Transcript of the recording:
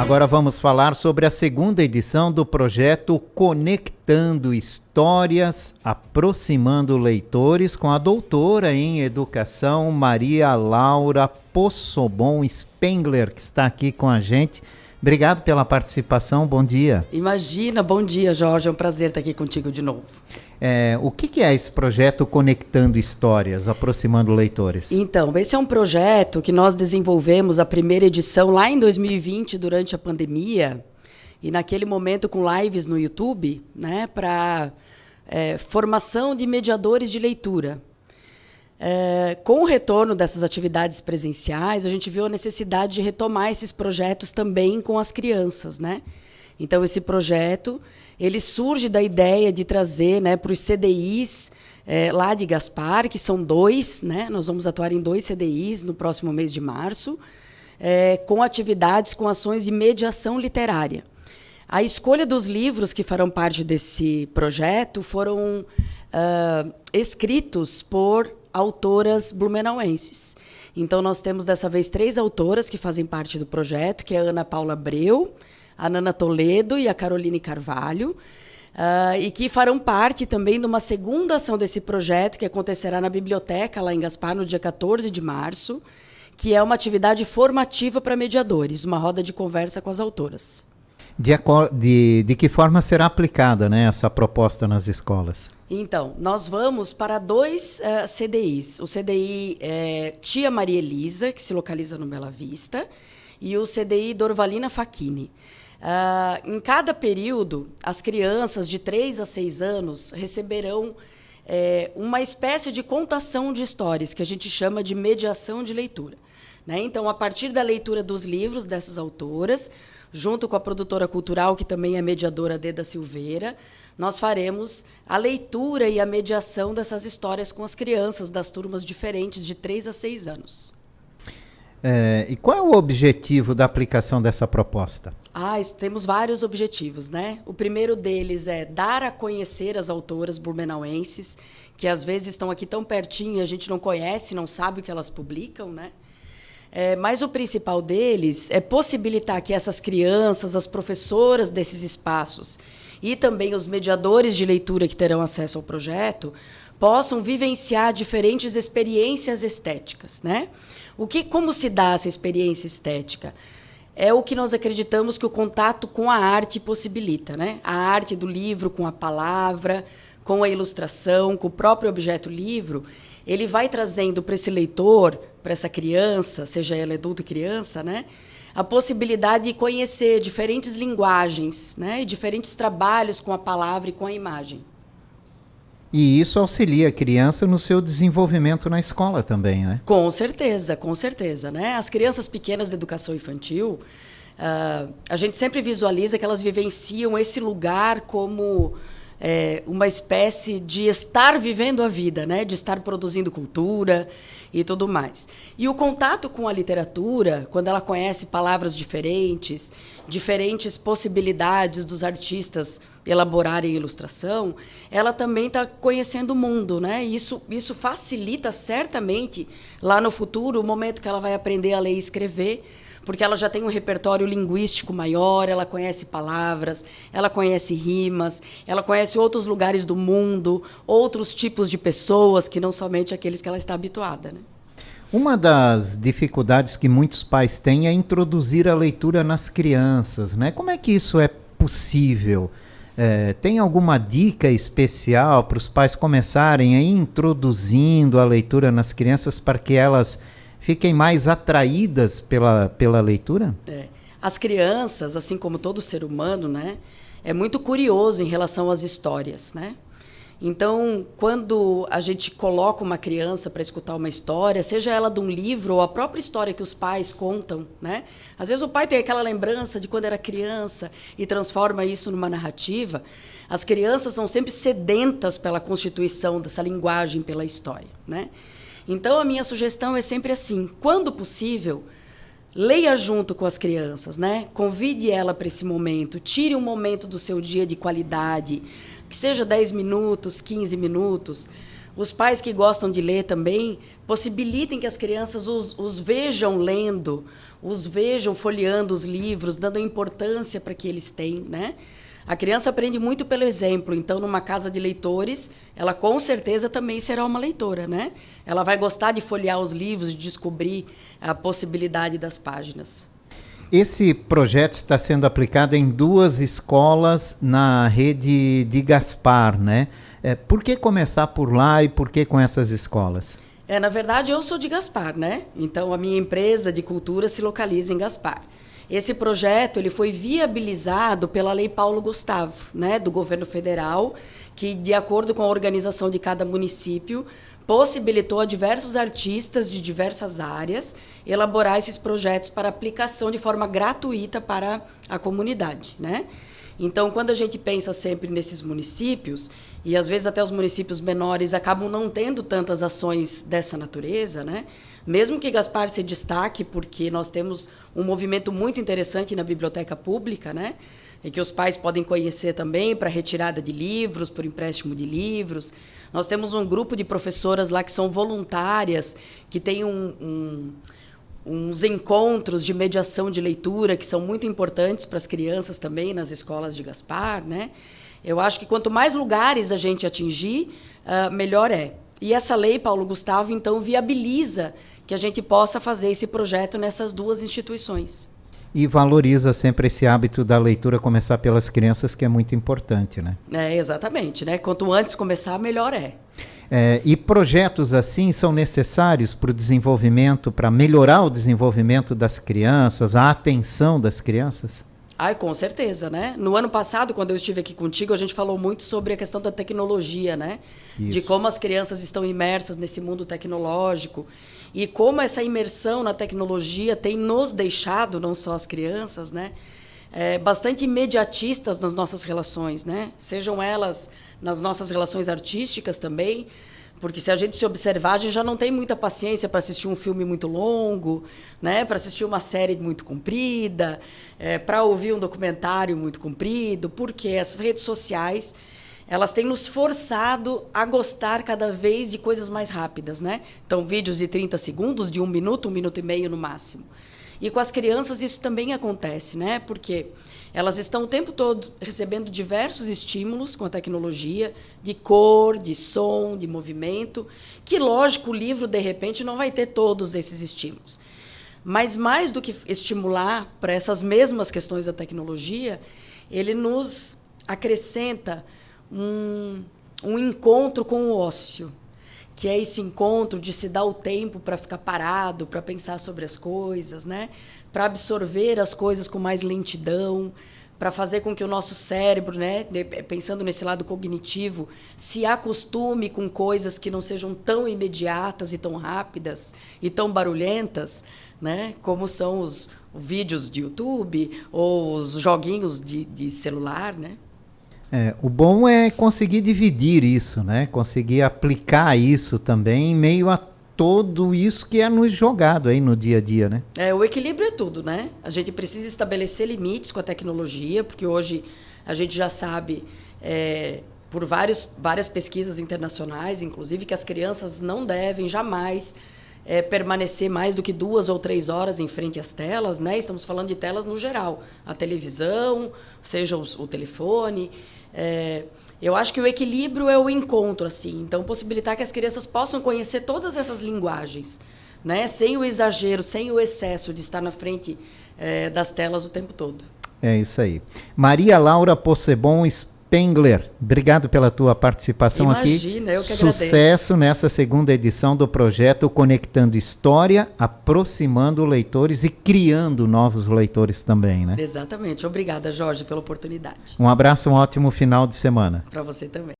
Agora vamos falar sobre a segunda edição do projeto Conectando Histórias, aproximando leitores, com a doutora em educação Maria Laura Possobon Spengler, que está aqui com a gente. Obrigado pela participação, bom dia. Imagina, bom dia, Jorge, é um prazer estar aqui contigo de novo. O que é esse projeto Conectando Histórias, aproximando leitores? Então, esse é um projeto que nós desenvolvemos a primeira edição lá em 2020, durante a pandemia, e naquele momento com lives no YouTube, né, para formação de mediadores de leitura. Com o retorno dessas atividades presenciais, a gente viu a necessidade de retomar esses projetos também com as crianças, né? Então, esse projeto, ele surge da ideia de trazer, né, para os CDIs lá de Gaspar, que são 2, né? Nós vamos atuar em 2 CDIs no próximo mês de março, com atividades, com ações de mediação literária. A escolha dos livros que farão parte desse projeto foram escritos por autoras blumenauenses. Então, nós temos, dessa vez, 3 autoras que fazem parte do projeto, que é a Ana Paula Abreu, a Nana Toledo e a Caroline Carvalho, e que farão parte também de uma segunda ação desse projeto, que acontecerá na biblioteca, lá em Gaspar, no dia 14 de março, que é uma atividade formativa para mediadores, uma roda de conversa com as autoras. De que forma será aplicada, né, essa proposta nas escolas? Então, nós vamos para 2 CDIs. O CDI Tia Maria Elisa, que se localiza no Bela Vista, e o CDI Dorvalina Facchini. Em cada período, as crianças de 3 a 6 anos receberão uma espécie de contação de histórias, que a gente chama de mediação de leitura, né? Então, a partir da leitura dos livros dessas autoras, junto com a produtora cultural, que também é mediadora, Deda Silveira, nós faremos a leitura e a mediação dessas histórias com as crianças das turmas diferentes de 3 a 6 anos. E qual é o objetivo da aplicação dessa proposta? Temos vários objetivos, né? O primeiro deles é dar a conhecer as autoras blumenauenses, que às vezes estão aqui tão pertinho e a gente não conhece, não sabe o que elas publicam, né? Mas o principal deles é possibilitar que essas crianças, as professoras desses espaços e também os mediadores de leitura que terão acesso ao projeto possam vivenciar diferentes experiências estéticas, né? Como se dá essa experiência estética? É o que nós acreditamos que o contato com a arte possibilita, né? A arte do livro com a palavra, com a ilustração, com o próprio objeto livro, ele vai trazendo para esse leitor, para essa criança, seja ela adulto ou criança, né, a possibilidade de conhecer diferentes linguagens, né, e diferentes trabalhos com a palavra e com a imagem. E isso auxilia a criança no seu desenvolvimento na escola também, né? Com certeza, né? As crianças pequenas da educação infantil, a gente sempre visualiza que elas vivenciam esse lugar como uma espécie de estar vivendo a vida, né? De estar produzindo cultura e tudo mais. E o contato com a literatura, quando ela conhece palavras diferentes, diferentes possibilidades dos artistas elaborarem ilustração, ela também está conhecendo o mundo, né? E isso facilita certamente lá no futuro o momento que ela vai aprender a ler e escrever, porque ela já tem um repertório linguístico maior, ela conhece palavras, ela conhece rimas, ela conhece outros lugares do mundo, outros tipos de pessoas que não somente aqueles que ela está habituada, né? Uma das dificuldades que muitos pais têm é introduzir a leitura nas crianças, né? Como é que isso é possível? Tem alguma dica especial para os pais começarem a ir introduzindo a leitura nas crianças para que elas fiquem mais atraídas pela leitura? As crianças, assim como todo ser humano, né, é muito curioso em relação às histórias, né? Então, quando a gente coloca uma criança para escutar uma história, seja ela de um livro ou a própria história que os pais contam, né? Às vezes o pai tem aquela lembrança de quando era criança e transforma isso numa narrativa. As crianças são sempre sedentas pela constituição dessa linguagem, pela história, né? Então, a minha sugestão é sempre assim: quando possível, leia junto com as crianças, né? Convide ela para esse momento, tire um momento do seu dia de qualidade, que seja 10 minutos, 15 minutos. Os pais que gostam de ler também, possibilitem que as crianças os vejam lendo, os vejam folheando os livros, dando importância para que eles têm, né? A criança aprende muito pelo exemplo, então numa casa de leitores, ela com certeza também será uma leitora, né? Ela vai gostar de folhear os livros, de descobrir a possibilidade das páginas. Esse projeto está sendo aplicado em 2 escolas na rede de Gaspar, né? Por que começar por lá e por que com essas escolas? Na verdade, eu sou de Gaspar, né? Então, a minha empresa de cultura se localiza em Gaspar. Esse projeto ele foi viabilizado pela Lei Paulo Gustavo, né, do governo federal, que, de acordo com a organização de cada município, possibilitou a diversos artistas de diversas áreas elaborar esses projetos para aplicação de forma gratuita para a comunidade, né? Então, quando a gente pensa sempre nesses municípios, e às vezes até os municípios menores acabam não tendo tantas ações dessa natureza, né? Mesmo que Gaspar se destaque, porque nós temos um movimento muito interessante na biblioteca pública, né? E que os pais podem conhecer também para retirada de livros, por empréstimo de livros. Nós temos um grupo de professoras lá que são voluntárias, que tem uns encontros de mediação de leitura que são muito importantes para as crianças também nas escolas de Gaspar, né? Eu acho que quanto mais lugares a gente atingir, melhor é. E essa lei, Paulo Gustavo, então, viabiliza que a gente possa fazer esse projeto nessas 2 instituições. E valoriza sempre esse hábito da leitura, começar pelas crianças, que é muito importante, né? Exatamente, né? Quanto antes começar, melhor é. E projetos assim são necessários para o desenvolvimento, para melhorar o desenvolvimento das crianças, a atenção das crianças? Com certeza, né? No ano passado, quando eu estive aqui contigo, a gente falou muito sobre a questão da tecnologia, né? Isso. De como as crianças estão imersas nesse mundo tecnológico e como essa imersão na tecnologia tem nos deixado, não só as crianças, né? Bastante imediatistas nas nossas relações, né? Sejam elas nas nossas relações artísticas também, porque se a gente se observar, a gente já não tem muita paciência para assistir um filme muito longo, né? Para assistir uma série muito comprida, para ouvir um documentário muito comprido, porque essas redes sociais, elas têm nos forçado a gostar cada vez de coisas mais rápidas, né? Então, vídeos de 30 segundos, de 1 minuto, 1 minuto e meio no máximo. E com as crianças isso também acontece, né? Porque elas estão o tempo todo recebendo diversos estímulos com a tecnologia, de cor, de som, de movimento, que, lógico, o livro, de repente, não vai ter todos esses estímulos. Mas, mais do que estimular para essas mesmas questões da tecnologia, ele nos acrescenta um encontro com o ócio, que é esse encontro de se dar o tempo para ficar parado, para pensar sobre as coisas, né? Para absorver as coisas com mais lentidão, para fazer com que o nosso cérebro, né, pensando nesse lado cognitivo, se acostume com coisas que não sejam tão imediatas e tão rápidas e tão barulhentas, né, como são os vídeos de YouTube ou os joguinhos de celular, né? O bom é conseguir dividir isso, né? Conseguir aplicar isso também em meio a tudo isso que é nos jogado aí no dia a dia, né? O equilíbrio é tudo, né? A gente precisa estabelecer limites com a tecnologia, porque hoje a gente já sabe, por várias pesquisas internacionais, inclusive, que as crianças não devem jamais permanecer mais do que 2 ou 3 horas em frente às telas, né? Estamos falando de telas no geral, a televisão, seja o telefone. Eu acho que o equilíbrio é o encontro, assim. Então, possibilitar que as crianças possam conhecer todas essas linguagens, né? Sem o exagero, sem o excesso de estar na frente das telas o tempo todo. É isso aí. Maria Laura Possebon Spengler, obrigado pela tua participação aqui. Imagina, eu que agradeço. Sucesso nessa 2ª edição do projeto Conectando História, aproximando leitores e criando novos leitores também, né? Exatamente. Obrigada, Jorge, pela oportunidade. Um abraço, um ótimo final de semana. Para você também.